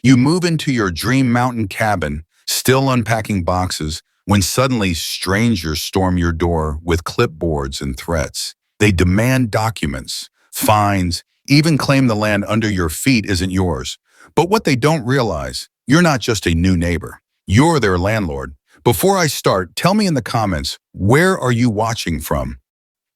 You move into your dream mountain cabin, still unpacking boxes, when suddenly strangers storm your door with clipboards and threats. They demand documents, fines, even claim the land under your feet isn't yours. But what they don't realize, you're not just a new neighbor. You're their landlord. Before I start, tell me in the comments, where are you watching from?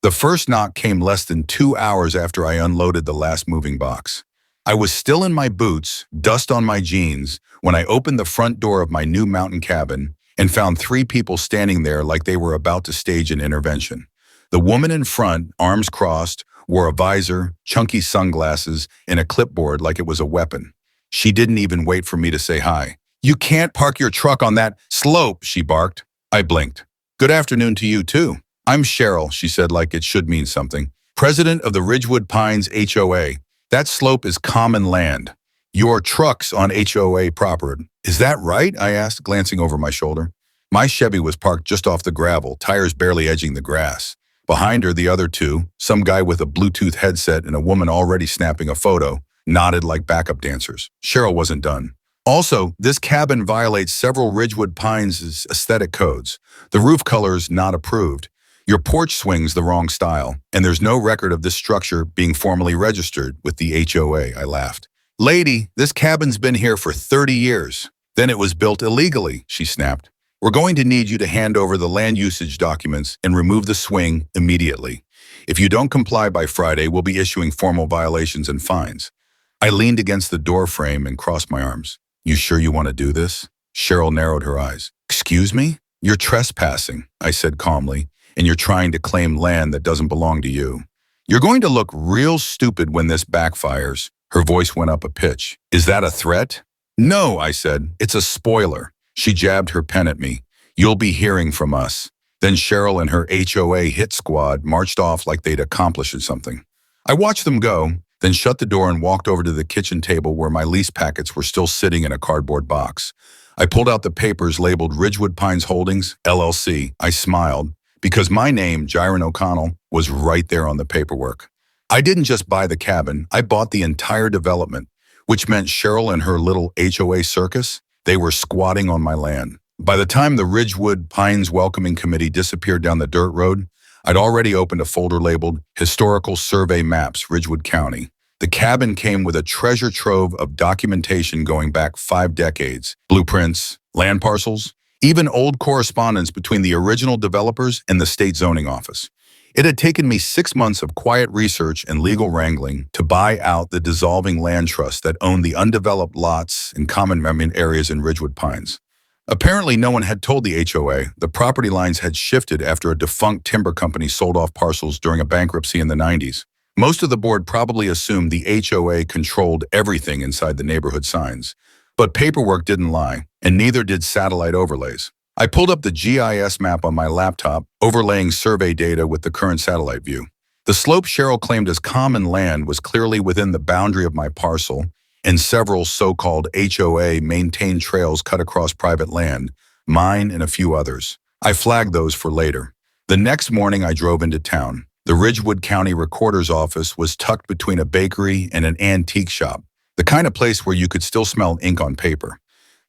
The first knock came less than 2 hours after I unloaded the last moving box. I was still in my boots, dust on my jeans, when I opened the front door of my new mountain cabin and found 3 people standing there like they were about to stage an intervention. The woman in front, arms crossed, wore a visor, chunky sunglasses, and a clipboard like it was a weapon. She didn't even wait for me to say hi. "You can't park your truck on that slope," she barked. I blinked. "Good afternoon to you too. I'm Cheryl," she said like it should mean something. "President of the Ridgewood Pines HOA. That slope is common land. Your truck's on HOA property. Is that right?" I asked, glancing over my shoulder. My Chevy was parked just off the gravel, tires barely edging the grass. Behind her, the other 2, some guy with a Bluetooth headset and a woman already snapping a photo, nodded like backup dancers. Cheryl wasn't done. "Also, this cabin violates several Ridgewood Pines' aesthetic codes. The roof color is not approved. Your porch swing's the wrong style, and there's no record of this structure being formally registered with the HOA, I laughed. "Lady, this cabin's been here for 30 years. Then it was built illegally," she snapped. "We're going to need you to hand over the land usage documents and remove the swing immediately. If you don't comply by Friday, we'll be issuing formal violations and fines." I leaned against the door frame and crossed my arms. "You sure you want to do this?" Cheryl narrowed her eyes. "Excuse me? You're trespassing," I said calmly, "and you're trying to claim land that doesn't belong to you. You're going to look real stupid when this backfires." Her voice went up a pitch. "Is that a threat?" "No," I said. "It's a spoiler." She jabbed her pen at me. "You'll be hearing from us." Then Cheryl and her HOA hit squad marched off like they'd accomplished something. I watched them go, then shut the door and walked over to the kitchen table where my lease packets were still sitting in a cardboard box. I pulled out the papers labeled Ridgewood Pines Holdings, LLC. I smiled, because my name, Jiron O'Connell, was right there on the paperwork. I didn't just buy the cabin, I bought the entire development, which meant Cheryl and her little HOA circus, they were squatting on my land. By the time the Ridgewood Pines Welcoming Committee disappeared down the dirt road, I'd already opened a folder labeled Historical Survey Maps, Ridgewood County. The cabin came with a treasure trove of documentation going back 5 decades, blueprints, land parcels, even old correspondence between the original developers and the state zoning office. It had taken me 6 months of quiet research and legal wrangling to buy out the dissolving land trust that owned the undeveloped lots and common areas in Ridgewood Pines. Apparently, no one had told the HOA the property lines had shifted after a defunct timber company sold off parcels during a bankruptcy in the 90s. Most of the board probably assumed the HOA controlled everything inside the neighborhood signs. But paperwork didn't lie, and neither did satellite overlays. I pulled up the GIS map on my laptop, overlaying survey data with the current satellite view. The slope Cheryl claimed as common land was clearly within the boundary of my parcel, and several so-called HOA maintained trails cut across private land, mine and a few others. I flagged those for later. The next morning I drove into town. The Ridgewood County Recorder's office was tucked between a bakery and an antique shop, the kind of place where you could still smell ink on paper.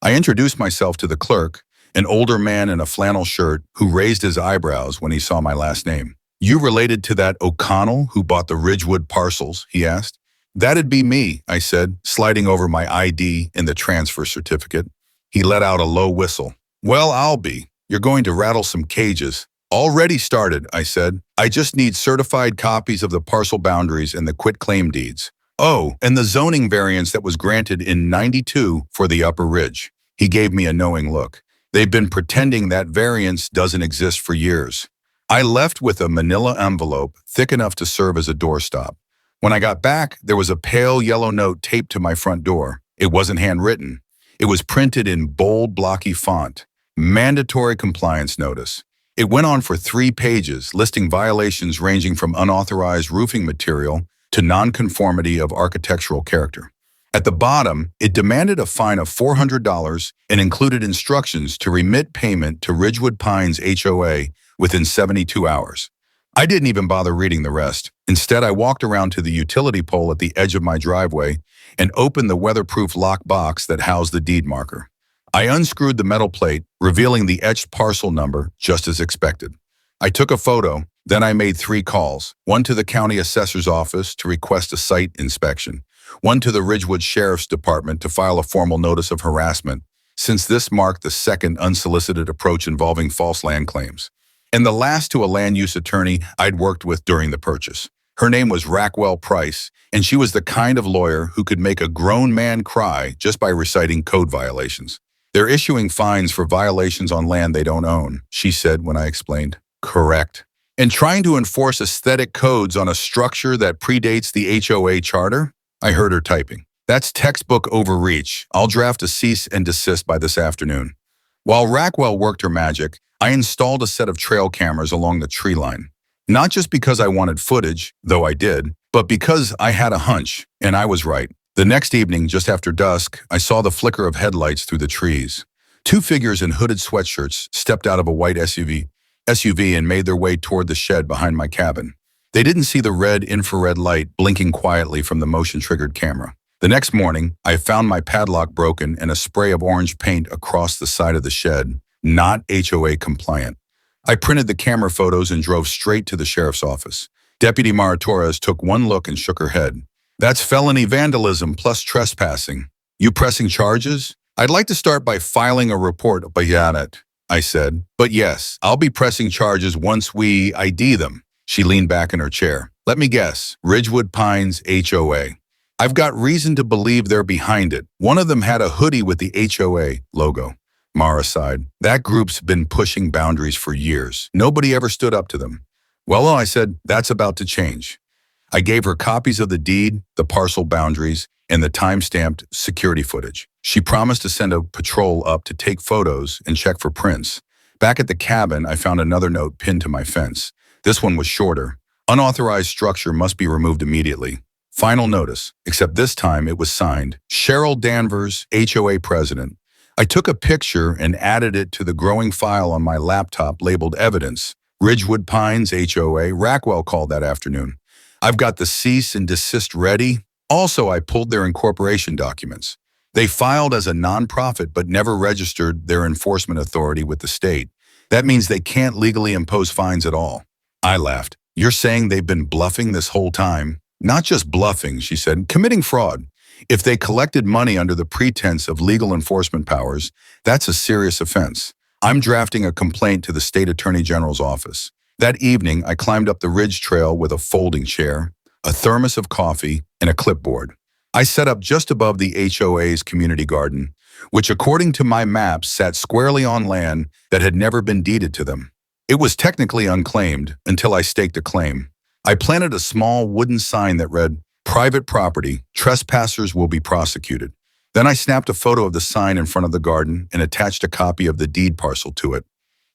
I introduced myself to the clerk, an older man in a flannel shirt who raised his eyebrows when he saw my last name. "You related to that O'Connell who bought the Ridgewood parcels?" he asked. "That'd be me," I said, sliding over my ID and the transfer certificate. He let out a low whistle. "Well, I'll be. You're going to rattle some cages." "Already started," I said. "I just need certified copies of the parcel boundaries and the quitclaim deeds. Oh, and the zoning variance that was granted in '92 for the Upper Ridge." He gave me a knowing look. "They've been pretending that variance doesn't exist for years." I left with a manila envelope thick enough to serve as a doorstop. When I got back, there was a pale yellow note taped to my front door. It wasn't handwritten. It was printed in bold, blocky font. Mandatory compliance notice. It went on for 3 pages, listing violations ranging from unauthorized roofing material to nonconformity of architectural character. At the bottom, it demanded a fine of $400 and included instructions to remit payment to Ridgewood Pines HOA within 72 hours. I didn't even bother reading the rest. Instead, I walked around to the utility pole at the edge of my driveway and opened the weatherproof lock box that housed the deed marker. I unscrewed the metal plate, revealing the etched parcel number just as expected. I took a photo, then I made 3 calls, one to the county assessor's office to request a site inspection, one to the Ridgewood Sheriff's Department to file a formal notice of harassment, since this marked the second unsolicited approach involving false land claims, and the last to a land use attorney I'd worked with during the purchase. Her name was Rackwell Price, and she was the kind of lawyer who could make a grown man cry just by reciting code violations. "They're issuing fines for violations on land they don't own," she said when I explained. "Correct. And trying to enforce aesthetic codes on a structure that predates the HOA charter?" I heard her typing. "That's textbook overreach. I'll draft a cease and desist by this afternoon." While Rackwell worked her magic, I installed a set of trail cameras along the tree line. Not just because I wanted footage, though I did, but because I had a hunch, and I was right. The next evening, just after dusk, I saw the flicker of headlights through the trees. 2 figures in hooded sweatshirts stepped out of a white SUV and made their way toward the shed behind my cabin. They didn't see the red infrared light blinking quietly from the motion-triggered camera. The next morning, I found my padlock broken and a spray of orange paint across the side of the shed, not HOA compliant. I printed the camera photos and drove straight to the sheriff's office. Deputy Mara-Torres took one look and shook her head. "That's felony vandalism plus trespassing. You pressing charges?" "I'd like to start by filing a report about it," I said. "But yes, I'll be pressing charges once we ID them." She leaned back in her chair. "Let me guess, Ridgewood Pines HOA. I've got reason to believe they're behind it. One of them had a hoodie with the HOA logo." Mara sighed. "That group's been pushing boundaries for years. Nobody ever stood up to them." "Well," I said, "that's about to change." I gave her copies of the deed, the parcel boundaries, and the time-stamped security footage. She promised to send a patrol up to take photos and check for prints. Back at the cabin, I found another note pinned to my fence. This one was shorter. "Unauthorized structure must be removed immediately. Final notice," except this time it was signed, "Cheryl Danvers, HOA President." I took a picture and added it to the growing file on my laptop labeled Evidence. "Ridgewood Pines HOA, Rackwell called that afternoon. I've got the cease and desist ready." Also, I pulled their incorporation documents. They filed as a nonprofit but never registered their enforcement authority with the state. That means they can't legally impose fines at all. I laughed. "You're saying they've been bluffing this whole time?" "Not just bluffing," she said, "committing fraud. If they collected money under the pretense of legal enforcement powers, that's a serious offense. I'm drafting a complaint to the state attorney general's office." That evening, I climbed up the ridge trail with a folding chair, a thermos of coffee, and a clipboard. I set up just above the HOA's community garden, which according to my maps sat squarely on land that had never been deeded to them. It was technically unclaimed until I staked a claim. I planted a small wooden sign that read, "Private property, trespassers will be prosecuted." Then I snapped a photo of the sign in front of the garden and attached a copy of the deed parcel to it.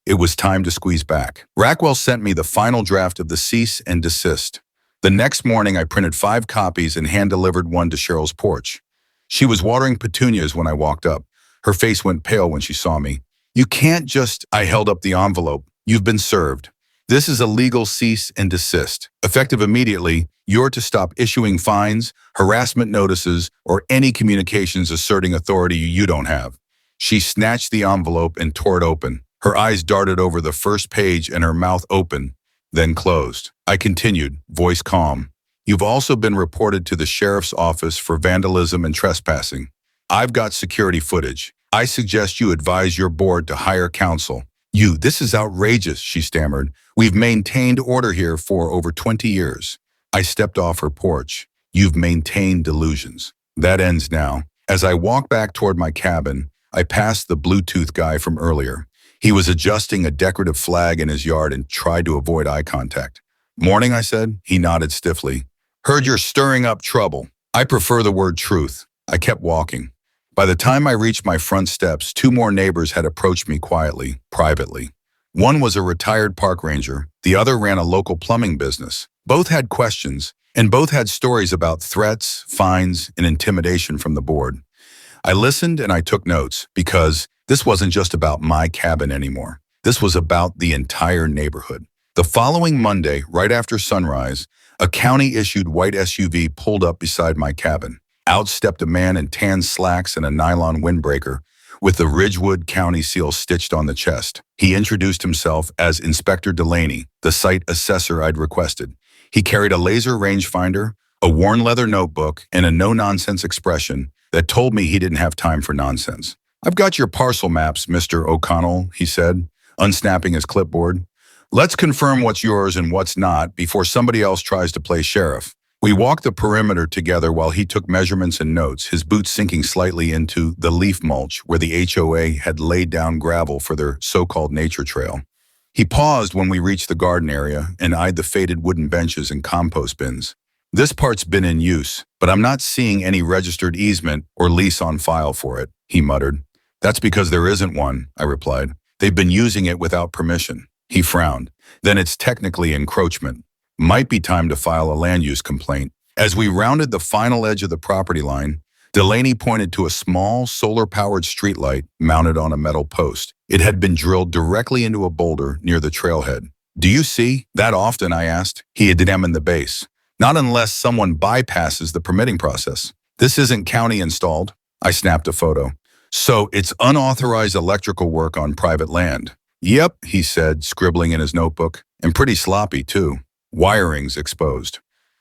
It was time to squeeze back. Rackwell sent me the final draft of the cease and desist. The next morning, I printed 5 copies and hand-delivered one to Cheryl's porch. She was watering petunias when I walked up. Her face went pale when she saw me. "You can't just—" I held up the envelope. "You've been served. This is a legal cease and desist. Effective immediately, you're to stop issuing fines, harassment notices, or any communications asserting authority you don't have." She snatched the envelope and tore it open. Her eyes darted over the first page and her mouth opened, then closed. I continued, voice calm. "You've also been reported to the sheriff's office for vandalism and trespassing. I've got security footage. I suggest you advise your board to hire counsel." This is outrageous," she stammered. "We've maintained order here for over 20 years. I stepped off her porch. "You've maintained delusions. That ends now." As I walked back toward my cabin, I passed the Bluetooth guy from earlier. He was adjusting a decorative flag in his yard and tried to avoid eye contact. "Morning," I said. He nodded stiffly. "Heard you're stirring up trouble." "I prefer the word truth." I kept walking. By the time I reached my front steps, 2 more neighbors had approached me quietly, privately. One was a retired park ranger. The other ran a local plumbing business. Both had questions, and both had stories about threats, fines, and intimidation from the board. I listened and I took notes, because this wasn't just about my cabin anymore. This was about the entire neighborhood. The following Monday, right after sunrise, a county-issued white SUV pulled up beside my cabin. Out stepped a man in tan slacks and a nylon windbreaker, with the Ridgewood County seal stitched on the chest. He introduced himself as Inspector Delaney, the site assessor I'd requested. He carried a laser rangefinder, a worn leather notebook, and a no-nonsense expression that told me he didn't have time for nonsense. "I've got your parcel maps, Mr. O'Connell," he said, unsnapping his clipboard. "Let's confirm what's yours and what's not before somebody else tries to play sheriff." We walked the perimeter together while he took measurements and notes, his boots sinking slightly into the leaf mulch where the HOA had laid down gravel for their so-called nature trail. He paused when we reached the garden area and eyed the faded wooden benches and compost bins. "This part's been in use, but I'm not seeing any registered easement or lease on file for it," he muttered. "That's because there isn't one," I replied. "They've been using it without permission." He frowned. "Then it's technically encroachment. Might be time to file a land use complaint." As we rounded the final edge of the property line, Delaney pointed to a small solar-powered streetlight mounted on a metal post. It had been drilled directly into a boulder near the trailhead. "Do you see that often?" I asked. He examined the base. "Not unless someone bypasses the permitting process. This isn't county installed." I snapped a photo. "So it's unauthorized electrical work on private land." "Yep," he said, scribbling in his notebook. "And pretty sloppy, too. Wiring's exposed."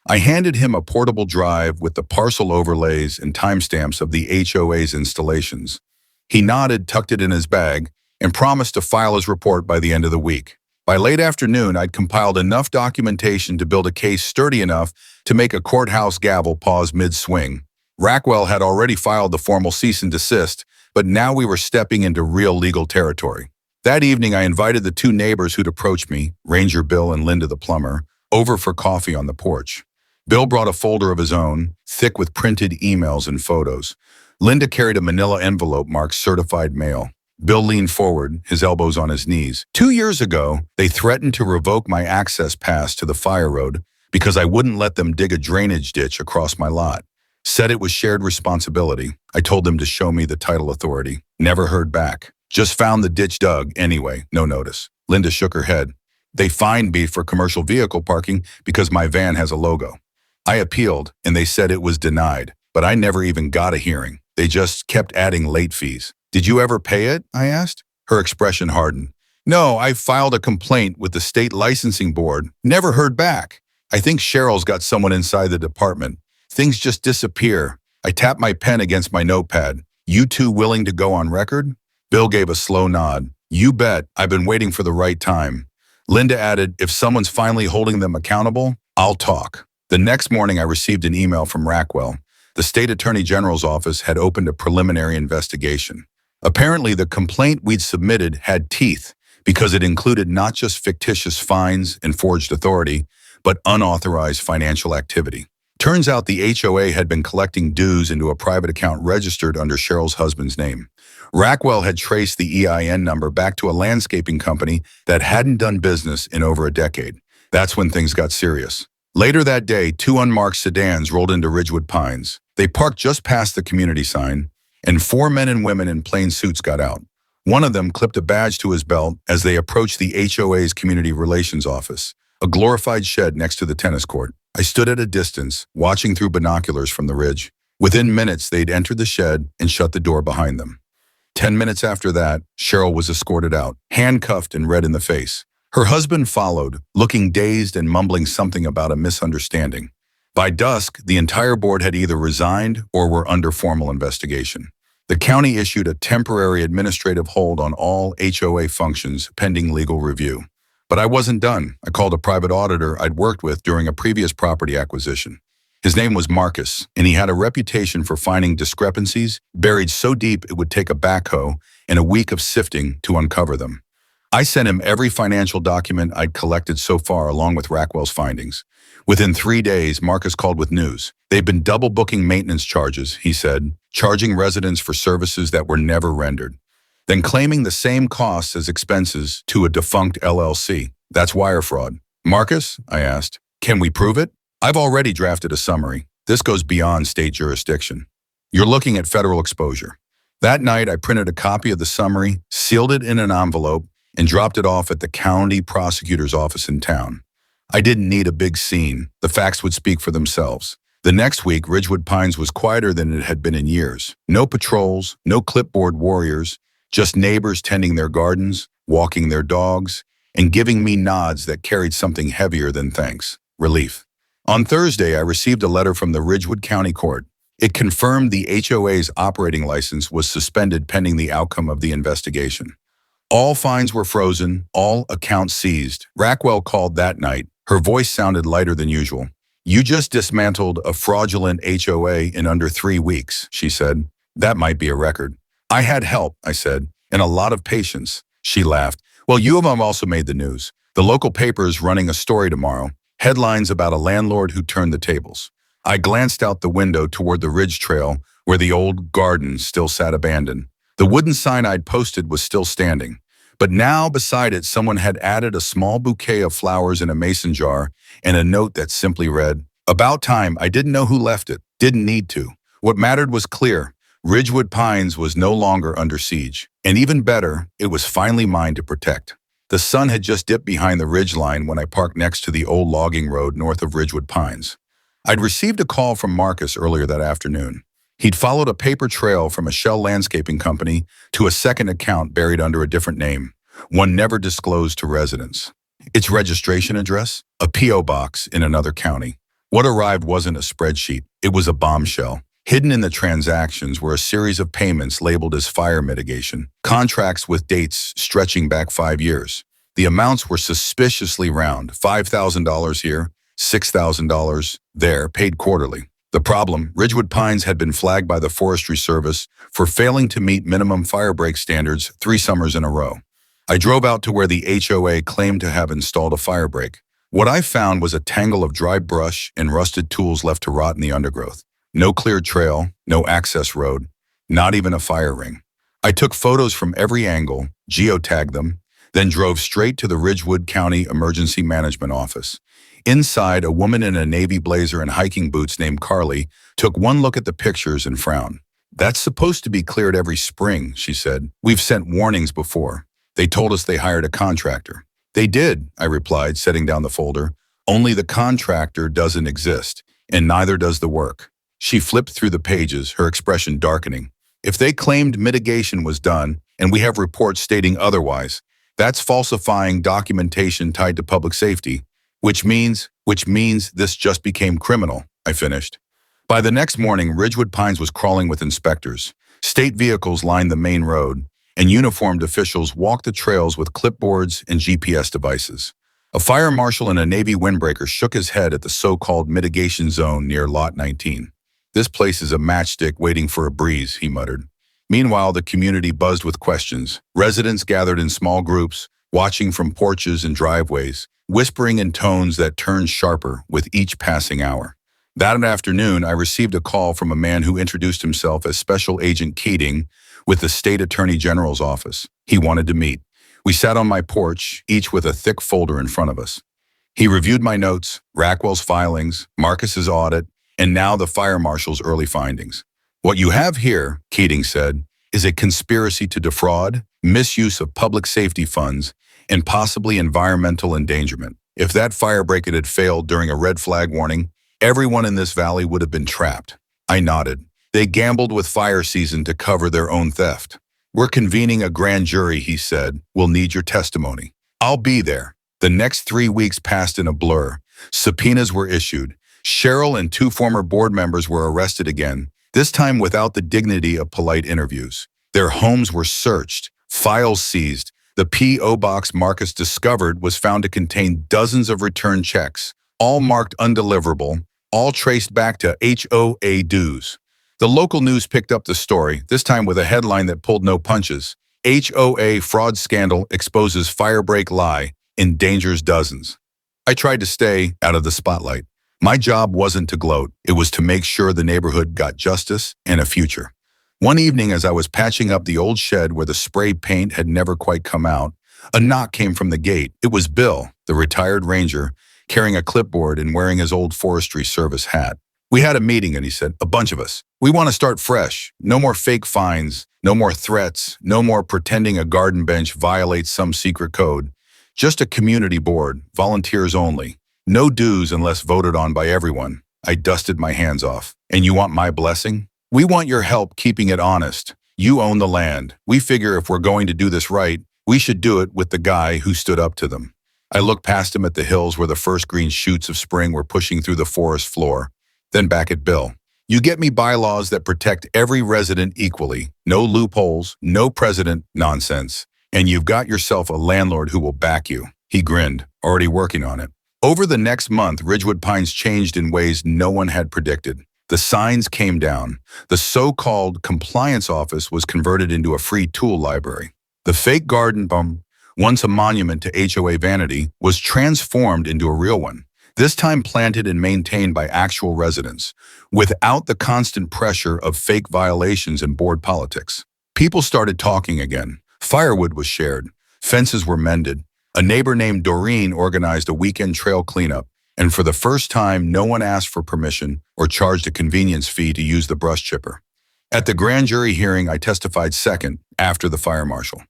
I handed him a portable drive with the parcel overlays and timestamps of the HOA's installations. He nodded, tucked it in his bag, and promised to file his report by the end of the week. By late afternoon, I'd compiled enough documentation to build a case sturdy enough to make a courthouse gavel pause mid-swing. Rackwell had already filed the formal cease and desist, but now we were stepping into real legal territory. That evening, I invited the two neighbors who'd approached me, Ranger Bill and Linda the plumber, over for coffee on the porch. Bill brought a folder of his own, thick with printed emails and photos. Linda carried a manila envelope marked certified mail. Bill leaned forward, his elbows on his knees. 2 years ago, they threatened to revoke my access pass to the fire road because I wouldn't let them dig a drainage ditch across my lot. Said it was shared responsibility. I told them to show me the title authority. Never heard back. Just found the ditch dug anyway, no notice. Linda shook her head. They fined me for commercial vehicle parking because my van has a logo. I appealed, and they said it was denied, but I never even got a hearing. They just kept adding late fees. "Did you ever pay it?" I asked. Her expression hardened. "No, I filed a complaint with the state licensing board. Never heard back. I think Cheryl's got someone inside the department. Things just disappear." I tapped my pen against my notepad. "You two willing to go on record?" Bill gave a slow nod. "You bet. I've been waiting for the right time." Linda added, "If someone's finally holding them accountable, I'll talk." The next morning, I received an email from Rackwell. The state attorney general's office had opened a preliminary investigation. Apparently, the complaint we'd submitted had teeth because it included not just fictitious fines and forged authority, but unauthorized financial activity. Turns out the HOA had been collecting dues into a private account registered under Cheryl's husband's name. Rackwell had traced the EIN number back to a landscaping company that hadn't done business in over a decade. That's when things got serious. Later that day, 2 unmarked sedans rolled into Ridgewood Pines. They parked just past the community sign, and 4 men and women in plain suits got out. One of them clipped a badge to his belt as they approached the HOA's community relations office, a glorified shed next to the tennis court. I stood at a distance, watching through binoculars from the ridge. Within minutes, they'd entered the shed and shut the door behind them. 10 minutes after that, Cheryl was escorted out, handcuffed and red in the face. Her husband followed, looking dazed and mumbling something about a misunderstanding. By dusk, the entire board had either resigned or were under formal investigation. The county issued a temporary administrative hold on all HOA functions pending legal review. But I wasn't done. I called a private auditor I'd worked with during a previous property acquisition. His name was Marcus, and he had a reputation for finding discrepancies buried so deep it would take a backhoe and a week of sifting to uncover them. I sent him every financial document I'd collected so far along with Rackwell's findings. Within 3 days, Marcus called with news. They'd been double booking maintenance charges, he said, charging residents for services that were never rendered, then claiming the same costs as expenses to a defunct LLC. That's wire fraud. "Marcus," I asked, "can we prove it?" "I've already drafted a summary. This goes beyond state jurisdiction. You're looking at federal exposure." That night, I printed a copy of the summary, sealed it in an envelope, and dropped it off at the county prosecutor's office in town. I didn't need a big scene. The facts would speak for themselves. The next week, Ridgewood Pines was quieter than it had been in years. No patrols, no clipboard warriors, just neighbors tending their gardens, walking their dogs, and giving me nods that carried something heavier than thanks, relief. On Thursday, I received a letter from the Ridgewood County Court. It confirmed the HOA's operating license was suspended pending the outcome of the investigation. All fines were frozen, all accounts seized. Rackwell called that night. Her voice sounded lighter than usual. "You just dismantled a fraudulent HOA in under 3 weeks," she said. "That might be a record." "I had help," I said, "and a lot of patience." She laughed. "Well, you have also made the news. The local paper is running a story tomorrow. Headlines about a landlord who turned the tables." I glanced out the window toward the ridge trail where the old garden still sat abandoned. The wooden sign I'd posted was still standing. But now beside it, someone had added a small bouquet of flowers in a mason jar and a note that simply read, "About time." I didn't know who left it. Didn't need to. What mattered was clear. Ridgewood Pines was no longer under siege. And even better, it was finally mine to protect. The sun had just dipped behind the ridgeline when I parked next to the old logging road north of Ridgewood Pines. I'd received a call from Marcus earlier that afternoon. He'd followed a paper trail from a shell landscaping company to a second account buried under a different name, one never disclosed to residents. Its registration address? A P.O. box in another county. What arrived wasn't a spreadsheet, it was a bombshell. Hidden in the transactions were a series of payments labeled as fire mitigation, contracts with dates stretching back 5 years. The amounts were suspiciously round, $5,000 here, $6,000 there, paid quarterly. The problem, Ridgewood Pines had been flagged by the Forestry Service for failing to meet minimum fire break standards 3 summers in a row. I drove out to where the HOA claimed to have installed a fire break. What I found was a tangle of dry brush and rusted tools left to rot in the undergrowth. No clear trail, no access road, not even a fire ring. I took photos from every angle, geotagged them, then drove straight to the Ridgewood County Emergency Management Office. Inside, a woman in a navy blazer and hiking boots named Carly took one look at the pictures and frowned. "That's supposed to be cleared every spring," she said. "We've sent warnings before. They told us they hired a contractor." "They did," I replied, setting down the folder. "Only the contractor doesn't exist, and neither does the work." She flipped through the pages, her expression darkening. "If they claimed mitigation was done, and we have reports stating otherwise, that's falsifying documentation tied to public safety. Which means this just became criminal," I finished. By the next morning, Ridgewood Pines was crawling with inspectors. State vehicles lined the main road, and uniformed officials walked the trails with clipboards and GPS devices. A fire marshal in a Navy windbreaker shook his head at the so-called mitigation zone near Lot 19. "This place is a matchstick waiting for a breeze," he muttered. Meanwhile, the community buzzed with questions. Residents gathered in small groups, watching from porches and driveways, whispering in tones that turned sharper with each passing hour. That afternoon, I received a call from a man who introduced himself as Special Agent Keating with the State Attorney General's office. He wanted to meet. We sat on my porch, each with a thick folder in front of us. He reviewed my notes, Rackwell's filings, Marcus's audit, and now the fire marshal's early findings. "What you have here," Keating said, "is a conspiracy to defraud, misuse of public safety funds, and possibly environmental endangerment. If that fire break had failed during a red flag warning, everyone in this valley would have been trapped." I nodded. "They gambled with fire season to cover their own theft." "We're convening a grand jury," he said. "We'll need your testimony." "I'll be there." The next 3 weeks passed in a blur. Subpoenas were issued. Cheryl and 2 former board members were arrested again, this time without the dignity of polite interviews. Their homes were searched, files seized. The P.O. box Marcus discovered was found to contain dozens of return checks, all marked undeliverable, all traced back to HOA dues. The local news picked up the story, this time with a headline that pulled no punches. "HOA fraud scandal exposes firebreak lie, endangers dozens." I tried to stay out of the spotlight. My job wasn't to gloat, it was to make sure the neighborhood got justice and a future. One evening, as I was patching up the old shed where the spray paint had never quite come out, a knock came from the gate. It was Bill, the retired ranger, carrying a clipboard and wearing his old Forestry Service hat. "We had a meeting," and he said, "a bunch of us. We want to start fresh. No more fake fines, no more threats, no more pretending a garden bench violates some secret code. Just a community board, volunteers only. No dues unless voted on by everyone." I dusted my hands off. And you want my blessing? We want your help keeping it honest. You own the land. We figure if we're going to do this right, we should do it with the guy who stood up to them. I looked past him at the hills where the first green shoots of spring were pushing through the forest floor, then back at Bill. You get me bylaws that protect every resident equally. No loopholes, no president nonsense. And you've got yourself a landlord who will back you. He grinned, already working on it. Over the next month, Ridgewood Pines changed in ways no one had predicted. The signs came down. The so-called compliance office was converted into a free tool library. The fake garden bum, once a monument to HOA vanity, was transformed into a real one, this time planted and maintained by actual residents, without the constant pressure of fake violations and board politics. People started talking again. Firewood was shared. Fences were mended. A neighbor named Doreen organized a weekend trail cleanup, and for the first time, no one asked for permission or charged a convenience fee to use the brush chipper. At the grand jury hearing, I testified second, after the fire marshal.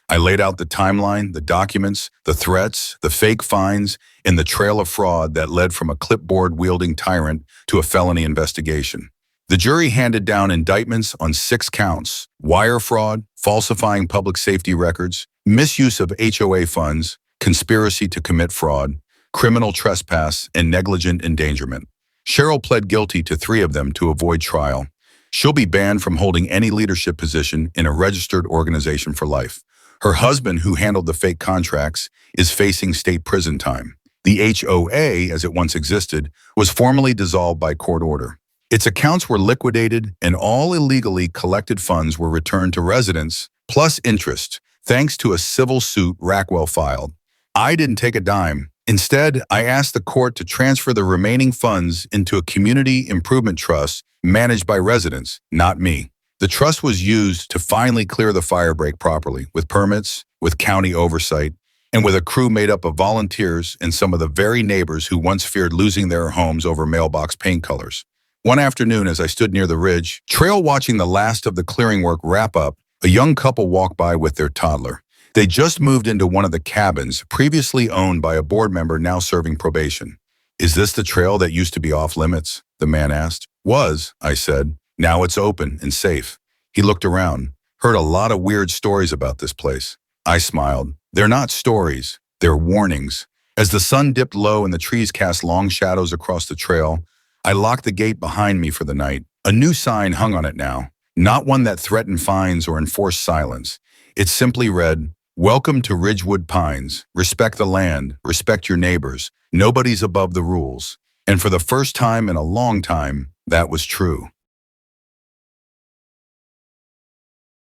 I laid out the timeline, the documents, the threats, the fake fines, and the trail of fraud that led from a clipboard-wielding tyrant to a felony investigation. The jury handed down indictments on 6 counts: wire fraud, falsifying public safety records, misuse of HOA funds, conspiracy to commit fraud, criminal trespass, and negligent endangerment. Cheryl pled guilty to 3 of them to avoid trial. She'll be banned from holding any leadership position in a registered organization for life. Her husband, who handled the fake contracts, is facing state prison time. The HOA, as it once existed, was formally dissolved by court order. Its accounts were liquidated and all illegally collected funds were returned to residents, plus interest, thanks to a civil suit Rackwell filed. I didn't take a dime. Instead, I asked the court to transfer the remaining funds into a community improvement trust managed by residents, not me. The trust was used to finally clear the firebreak properly, with permits, with county oversight, and with a crew made up of volunteers and some of the very neighbors who once feared losing their homes over mailbox paint colors. One afternoon, as I stood near the ridge, trail watching the last of the clearing work wrap up, a young couple walked by with their toddler. They just moved into one of the cabins previously owned by a board member now serving probation. "Is this the trail that used to be off limits?" the man asked. "Was," I said. "Now it's open and safe." He looked around, heard a lot of weird stories about this place. I smiled. They're not stories, they're warnings. As the sun dipped low and the trees cast long shadows across the trail, I locked the gate behind me for the night. A new sign hung on it now, not one that threatened fines or enforced silence. It simply read, "Welcome to Ridgewood Pines. Respect the land, respect your neighbors. Nobody's above the rules." And for the first time in a long time, that was true.